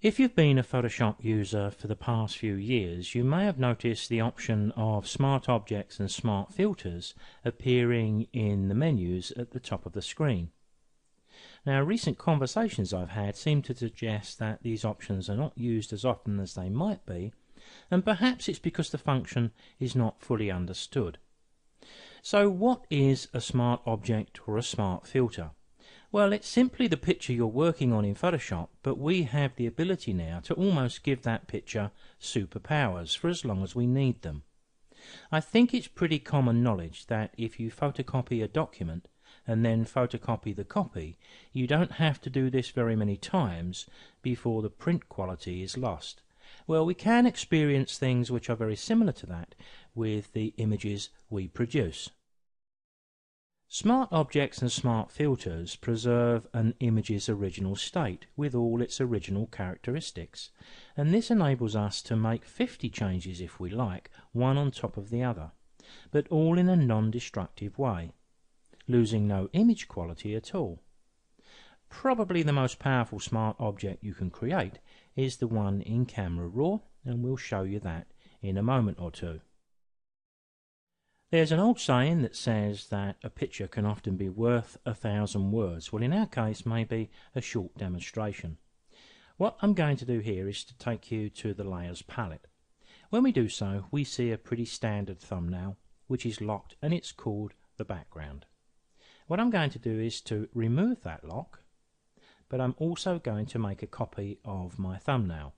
If you've been a Photoshop user for the past few years, you may have noticed the option of Smart Objects and Smart Filters appearing in the menus at the top of the screen. Now, recent conversations I've had seem to suggest that these options are not used as often as they might be, and perhaps it's because the function is not fully understood. So what is a Smart Object or a Smart Filter? Well, it's simply the picture you're working on in Photoshop, but we have the ability now to almost give that picture superpowers for as long as we need them. I think it's pretty common knowledge that if you photocopy a document and then photocopy the copy, you don't have to do this very many times before the print quality is lost. Well, we can experience things which are very similar to that with the images we produce. Smart Objects and Smart Filters preserve an image's original state with all its original characteristics, and this enables us to make 50 changes if we like, one on top of the other, but all in a non-destructive way, losing no image quality at all. Probably the most powerful Smart Object you can create is the one in Camera Raw, and we'll show you that in a moment or two. There's an old saying that says that a picture can often be worth 1,000 words. Well, in our case, maybe a short demonstration. What I'm going to do here is to take you to the Layers palette. When we do so, we see a pretty standard thumbnail, which is locked, and it's called the background. What I'm going to do is to remove that lock, but I'm also going to make a copy of my thumbnail.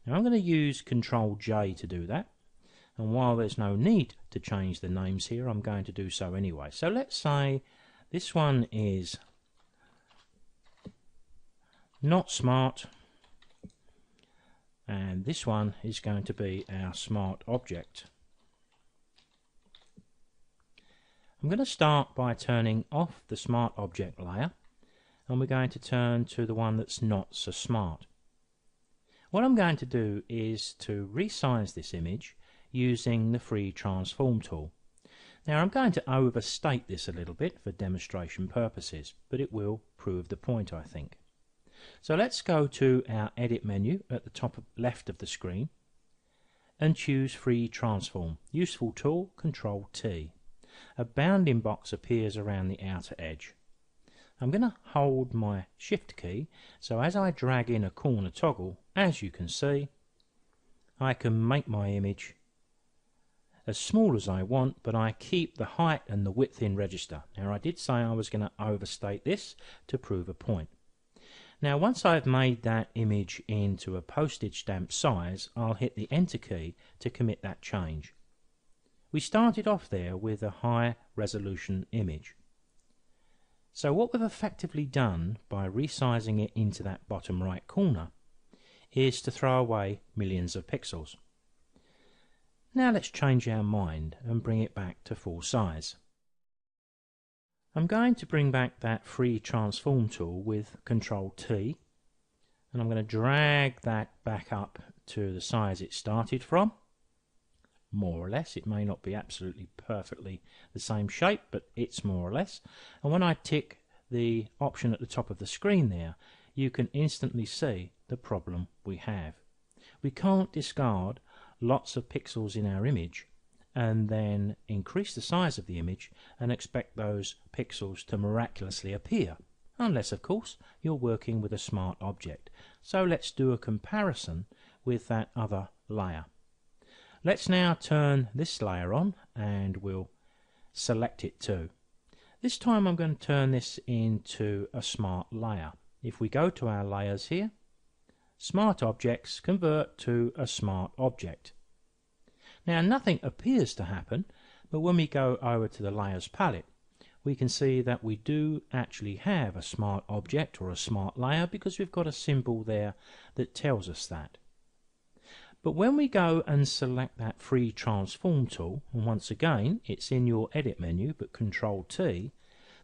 Now I'm going to use Ctrl J to do that. And while there's no need to change the names here, I'm going to do so anyway. So let's say this one is not smart, and this one is going to be our Smart Object. I'm going to start by turning off the Smart Object layer, and we're going to turn to the one that's not so smart. What I'm going to do is to resize this image using the free transform tool. Now I'm going to overstate this a little bit for demonstration purposes, but it will prove the point, I think. So let's go to our edit menu at the top left of the screen and choose free transform. Useful tool, Ctrl T. A bounding box appears around the outer edge. I'm going to hold my shift key, so as I drag in a corner toggle, as you can see, I can make my image as small as I want, but I keep the height and the width in register. Now I did say I was going to overstate this to prove a point. Now once I've made that image into a postage stamp size, I'll hit the enter key to commit that change. We started off there with a high resolution image. So what we've effectively done by resizing it into that bottom right corner is to throw away millions of pixels. Now let's change our mind and bring it back to full size. I'm going to bring back that free transform tool with Ctrl T, and I'm going to drag that back up to the size it started from. More or less, it may not be absolutely perfectly the same shape, but it's more or less. And when I tick the option at the top of the screen there, you can instantly see the problem we have. We can't discard lots of pixels in our image and then increase the size of the image and expect those pixels to miraculously appear, unless of course you're working with a smart object. So let's do a comparison with that other layer. Let's now turn this layer on and we'll select it too. This time I'm going to turn this into a smart layer. If we go to our layers here, Smart Objects convert to a Smart Object. Now nothing appears to happen, but when we go over to the Layers palette, we can see that we do actually have a Smart Object or a Smart Layer because we've got a symbol there that tells us that. But when we go and select that free transform tool, and once again it's in your edit menu but Ctrl T,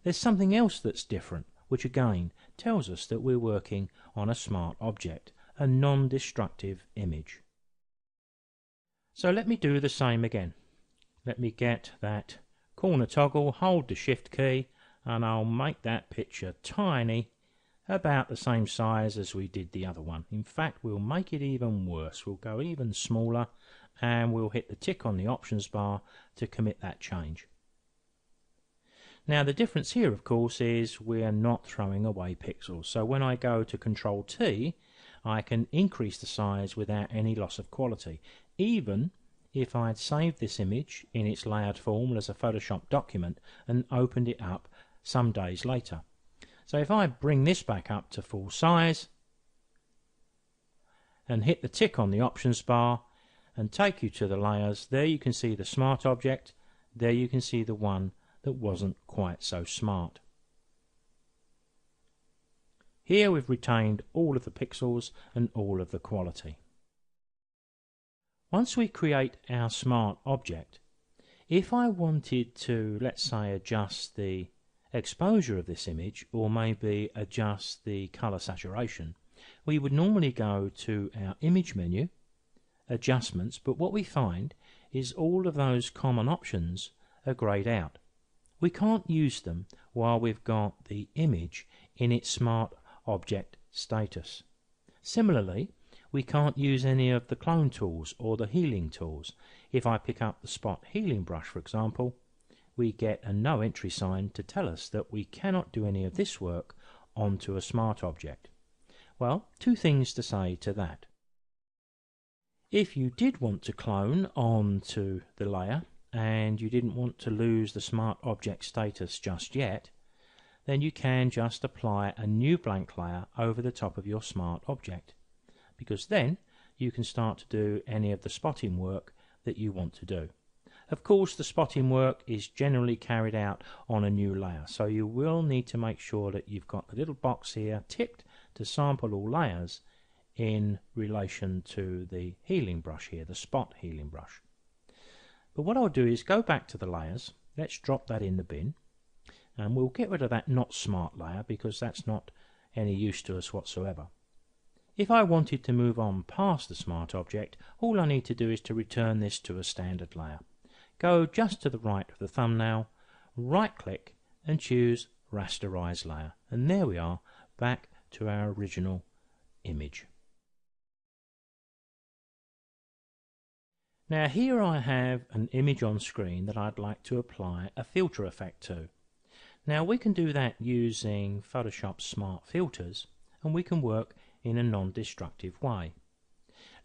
there's something else that's different, which again tells us that we're working on a smart object, a non-destructive image. So let me do the same again. Let me get that corner toggle, hold the shift key, and I'll make that picture tiny about the same size as we did the other one. In fact, we'll make it even worse. We'll go even smaller, and we'll hit the tick on the options bar to commit that change. Now the difference here, of course, is we're not throwing away pixels. So when I go to Control T, I can increase the size without any loss of quality, even if I had saved this image in its layout form as a Photoshop document and opened it up some days later. So if I bring this back up to full size and hit the tick on the options bar and take you to the layers, there you can see the smart object, there you can see the one that wasn't quite so smart. Here we've retained all of the pixels and all of the quality. Once we create our smart object, if I wanted to, let's say, adjust the exposure of this image, or maybe adjust the color saturation, we would normally go to our image menu, adjustments, but what we find is all of those common options are grayed out. We can't use them while we've got the image in its smart object status. Similarly, we can't use any of the clone tools or the healing tools. If I pick up the spot healing brush, for example, we get a no entry sign to tell us that we cannot do any of this work onto a smart object. Well, two things to say to that. If you did want to clone onto the layer and you didn't want to lose the smart object status just yet, then you can just apply a new blank layer over the top of your smart object, because then you can start to do any of the spotting work that you want to do. Of course, the spotting work is generally carried out on a new layer, so you will need to make sure that you've got the little box here ticked to sample all layers in relation to the healing brush here, the spot healing brush. But what I'll do is go back to the layers, let's drop that in the bin, and we'll get rid of that not smart layer because that's not any use to us whatsoever. If I wanted to move on past the smart object, all I need to do is to return this to a standard layer. Go just to the right of the thumbnail, right click and choose Rasterize Layer, and there we are, back to our original image. Now here I have an image on screen that I'd like to apply a filter effect to. Now we can do that using Photoshop Smart Filters, and we can work in a non-destructive way.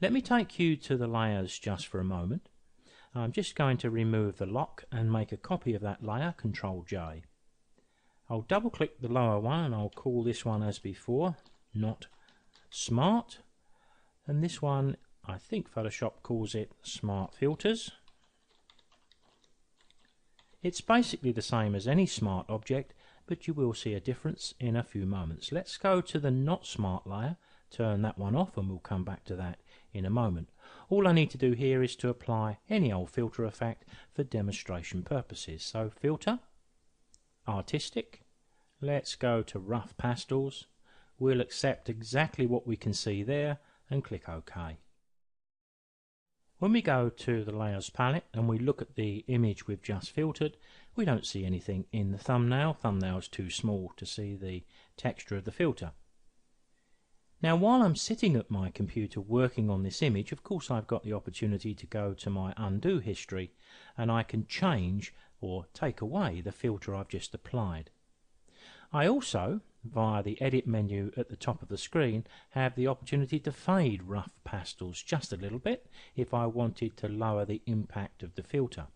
Let me take you to the layers just for a moment. I'm just going to remove the lock and make a copy of that layer, Ctrl J. I'll double click the lower one and I'll call this one as before, Not Smart, and this one I think Photoshop calls it Smart Filters. It's basically the same as any smart object, but you will see a difference in a few moments. Let's go to the Not Smart layer, turn that one off, and we'll come back to that in a moment. All I need to do here is to apply any old filter effect for demonstration purposes. So Filter, Artistic, let's go to Rough Pastels. We'll accept exactly what we can see there and click OK. When we go to the Layers palette and we look at the image we've just filtered, we don't see anything in the thumbnail. Thumbnail's too small to see the texture of the filter. Now while I'm sitting at my computer working on this image, of course I've got the opportunity to go to my undo history and I can change or take away the filter I've just applied. I also, via the edit menu at the top of the screen, have the opportunity to fade rough pastels just a little bit if I wanted to lower the impact of the filter.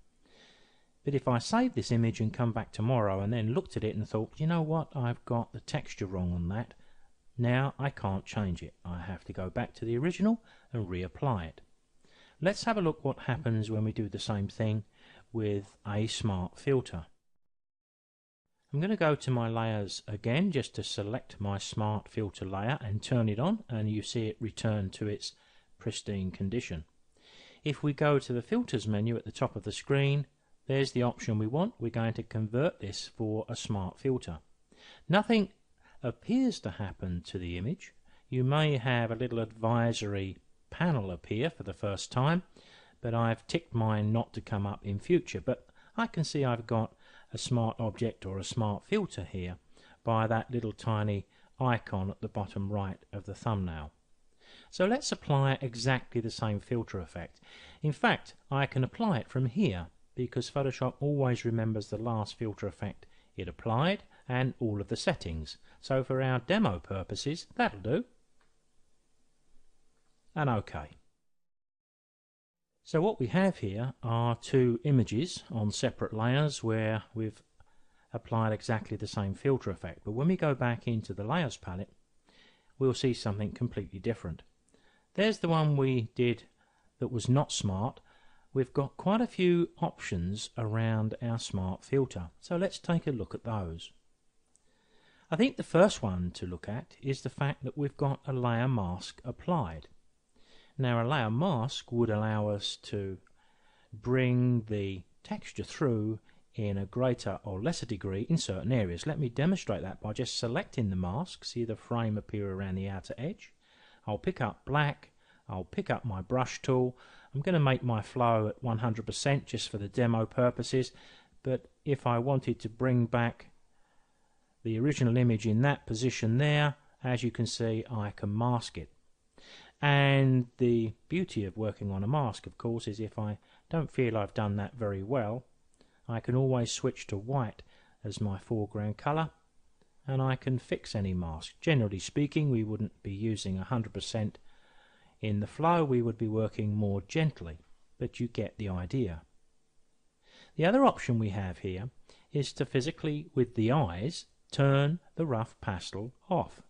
But if I save this image and come back tomorrow and then looked at it and thought, you know what, I've got the texture wrong on that, now I can't change it. I have to go back to the original and reapply it. Let's have a look what happens when we do the same thing with a smart filter. I'm going to go to my layers again just to select my smart filter layer and turn it on, and you see it return to its pristine condition. If we go to the filters menu at the top of the screen, there's the option we want. We're going to convert this for a smart filter. Nothing appears to happen to the image. You may have a little advisory panel appear for the first time, but I've ticked mine not to come up in future. But I can see I've got a smart object or a smart filter here by that little tiny icon at the bottom right of the thumbnail. So let's apply exactly the same filter effect. In fact, I can apply it from here because Photoshop always remembers the last filter effect it applied and all of the settings. So for our demo purposes, that'll do. And OK. So what we have here are two images on separate layers where we've applied exactly the same filter effect. But when we go back into the layers palette, we'll see something completely different. There's the one we did that was not smart. We've got quite a few options around our smart filter. So let's take a look at those. I think the first one to look at is the fact that we've got a layer mask applied. Now a layer mask would allow us to bring the texture through in a greater or lesser degree in certain areas. Let me demonstrate that by just selecting the mask. See the frame appear around the outer edge. I'll pick up black, I'll pick up my brush tool. I'm going to make my flow at 100% just for the demo purposes, but if I wanted to bring back the original image in that position there, as you can see, I can mask it. And the beauty of working on a mask, of course, is if I don't feel I've done that very well, I can always switch to white as my foreground colour, and I can fix any mask. Generally speaking, we wouldn't be using 100% in the flow, we would be working more gently, but you get the idea. The other option we have here is to physically, with the eyes, turn the rough pastel off.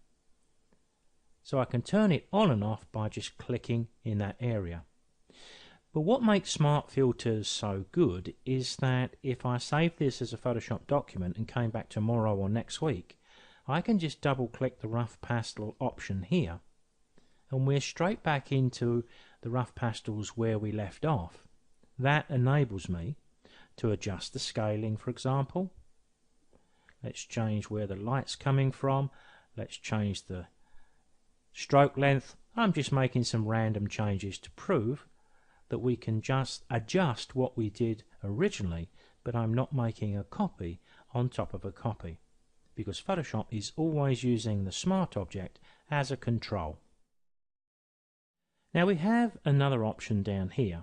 So I can turn it on and off by just clicking in that area. But what makes smart filters so good is that if I save this as a Photoshop document and came back tomorrow or next week, I can just double click the rough pastel option here and we're straight back into the rough pastels where we left off. That enables me to adjust the scaling, for example. Let's change where the light's coming from. Let's change the stroke length. I'm just making some random changes to prove that we can just adjust what we did originally, but I'm not making a copy on top of a copy, because Photoshop is always using the smart object as a control. Now we have another option down here.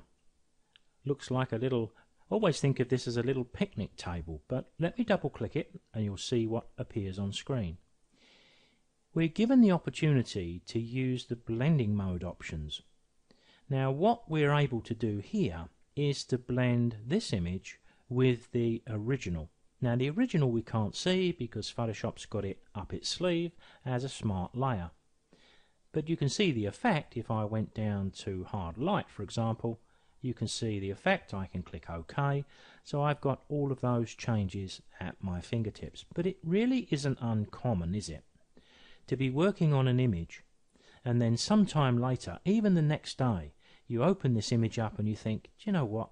Looks like a little, always think of this as a little picnic table, but let me double click it and you'll see what appears on screen. We're given the opportunity to use the blending mode options. Now what we're able to do here is to blend this image with the original. Now the original we can't see because Photoshop's got it up its sleeve as a smart layer. But you can see the effect. If I went down to hard light, for example, you can see the effect. I can click OK. So I've got all of those changes at my fingertips. But it really isn't uncommon, is it? To be working on an image and then sometime later, even the next day, you open this image up and you think, do you know what?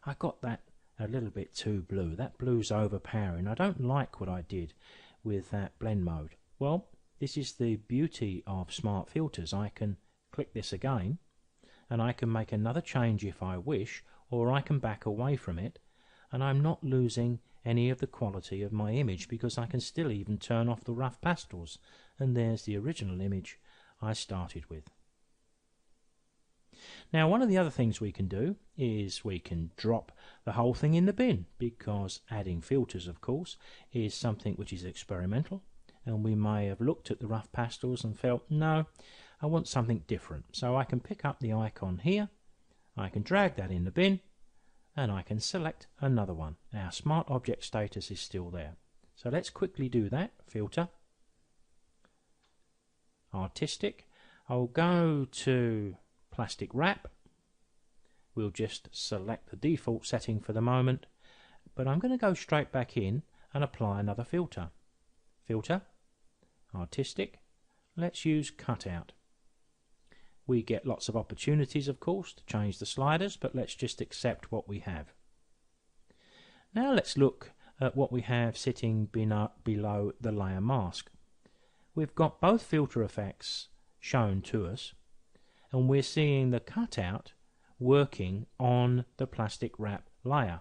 I got that a little bit too blue. That blue's overpowering. I don't like what I did with that blend mode. Well, this is the beauty of smart filters. I can click this again and I can make another change if I wish, or I can back away from it, and I'm not losing any of the quality of my image because I can still even turn off the rough pastels, and there's the original image I started with. Now one of the other things we can do is we can drop the whole thing in the bin, because adding filters, of course, is something which is experimental, and we may have looked at the rough pastels and felt, no, I want something different. So I can pick up the icon here, I can drag that in the bin, and I can select another one. Our smart object status is still there. So let's quickly do that. Filter, artistic. I'll go to plastic wrap. We'll just select the default setting for the moment, but I'm going to go straight back in and apply another filter. Filter, artistic. Let's use cutout. We get lots of opportunities, of course, to change the sliders, but let's just accept what we have. Now let's look at what we have sitting below the layer mask. We've got both filter effects shown to us, and we're seeing the cutout working on the plastic wrap layer.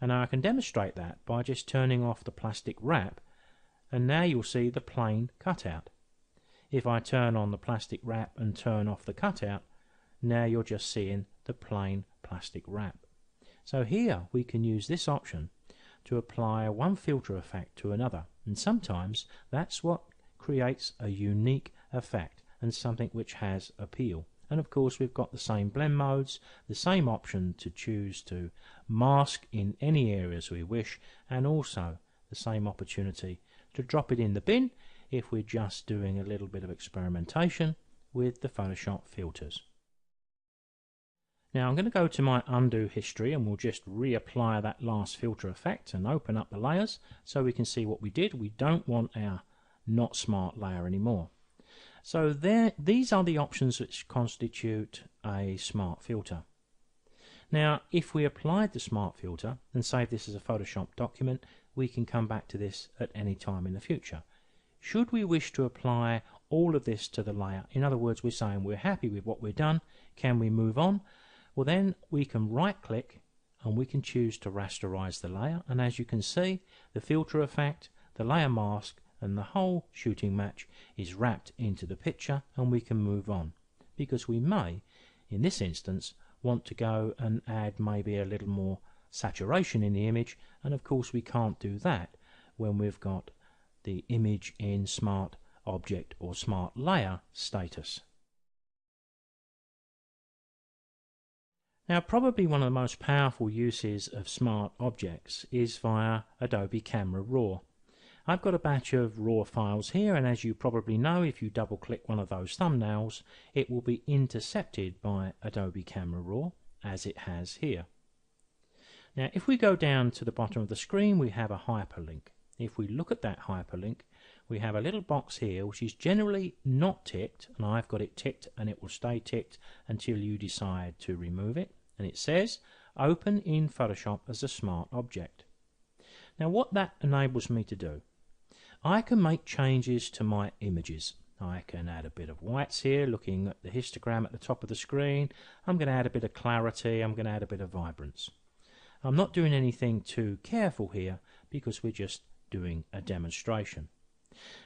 And now I can demonstrate that by just turning off the plastic wrap, and now you'll see the plain cutout. If I turn on the plastic wrap and turn off the cutout, now you're just seeing the plain plastic wrap. So here we can use this option to apply one filter effect to another, and sometimes that's what creates a unique effect and something which has appeal. And of course we've got the same blend modes, the same option to choose to mask in any areas we wish, and also the same opportunity to drop it in the bin if we're just doing a little bit of experimentation with the Photoshop filters. Now I'm going to go to my undo history and we'll just reapply that last filter effect and open up the layers so we can see what we did. We don't want our not smart layer anymore. So these are the options which constitute a smart filter. Now if we applied the smart filter and save this as a Photoshop document, we can come back to this at any time in the future. Should we wish to apply all of this to the layer, in other words we're saying we're happy with what we've done, can we move on? Well then we can right click and we can choose to rasterize the layer, and as you can see the filter effect, the layer mask and the whole shooting match is wrapped into the picture, and we can move on because we may in this instance want to go and add maybe a little more saturation in the image, and of course we can't do that when we've got the image in smart object or smart layer status. Now probably one of the most powerful uses of smart objects is via Adobe Camera Raw. I've got a batch of raw files here, and as you probably know, if you double click one of those thumbnails it will be intercepted by Adobe Camera Raw as it has here. Now if we go down to the bottom of the screen we have a hyperlink. If we look at that hyperlink we have a little box here which is generally not ticked, and I've got it ticked and it will stay ticked until you decide to remove it, and it says open in Photoshop as a smart object. Now what that enables me to do, I can make changes to my images. I can add a bit of whites here looking at the histogram at the top of the screen. I'm going to add a bit of clarity, I'm going to add a bit of vibrance. I'm not doing anything too careful here because we're just doing a demonstration.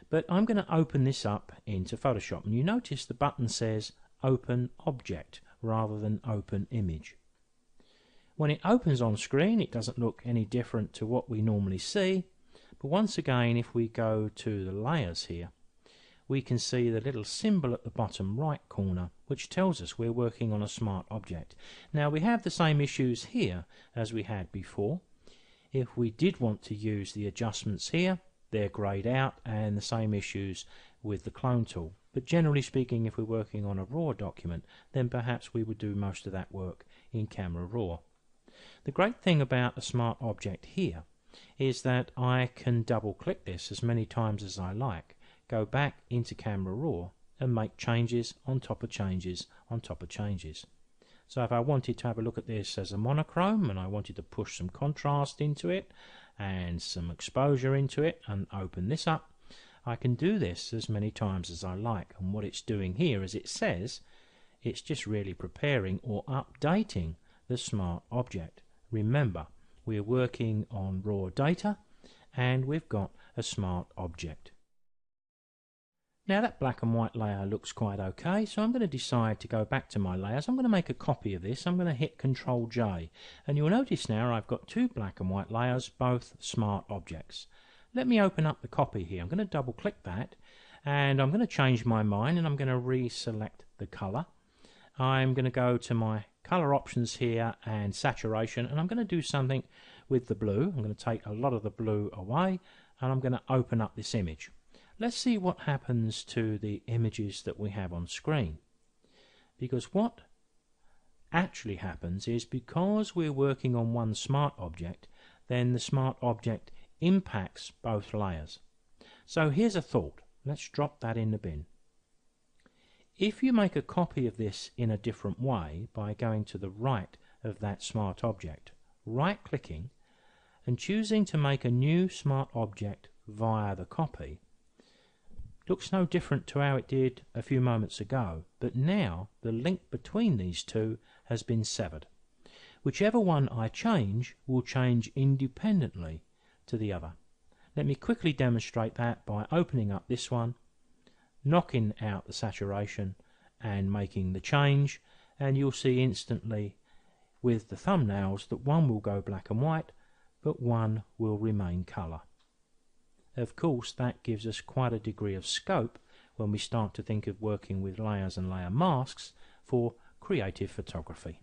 But I'm going to open this up into Photoshop, and you notice the button says open object rather than open image. When it opens on screen it doesn't look any different to what we normally see, but once again if we go to the layers here we can see the little symbol at the bottom right corner which tells us we're working on a smart object. Now we have the same issues here as we had before. If we did want to use the adjustments here, they're grayed out, and the same issues with the clone tool. But generally speaking, if we're working on a raw document, then perhaps we would do most of that work in Camera Raw. The great thing about a smart object here is that I can double click this as many times as I like, go back into Camera Raw and make changes on top of changes on top of changes. So if I wanted to have a look at this as a monochrome and I wanted to push some contrast into it and some exposure into it and open this up, I can do this as many times as I like. And what it's doing here, as it says, it's just really preparing or updating the smart object. Remember, we're working on raw data and we've got a smart object. Now that black and white layer looks quite okay, so I'm going to decide to go back to my layers. I'm going to make a copy of this. I'm going to hit Ctrl J, and you'll notice now I've got two black and white layers, both smart objects. Let me open up the copy here. I'm going to double click that, and I'm going to change my mind, and I'm going to reselect the color. I'm going to go to my color options here and saturation, and I'm going to do something with the blue. I'm going to take a lot of the blue away, and I'm going to open up this image. Let's see what happens to the images that we have on screen. Because what actually happens is, because we're working on one smart object, then the smart object impacts both layers. So here's a thought. Let's drop that in the bin. If you make a copy of this in a different way by going to the right of that smart object, right clicking and choosing to make a new smart object via the copy, looks no different to how it did a few moments ago, but now the link between these two has been severed. Whichever one I change will change independently to the other. Let me quickly demonstrate that by opening up this one, knocking out the saturation and making the change, and you'll see instantly with the thumbnails that one will go black and white, but one will remain colour. Of course, that gives us quite a degree of scope when we start to think of working with layers and layer masks for creative photography.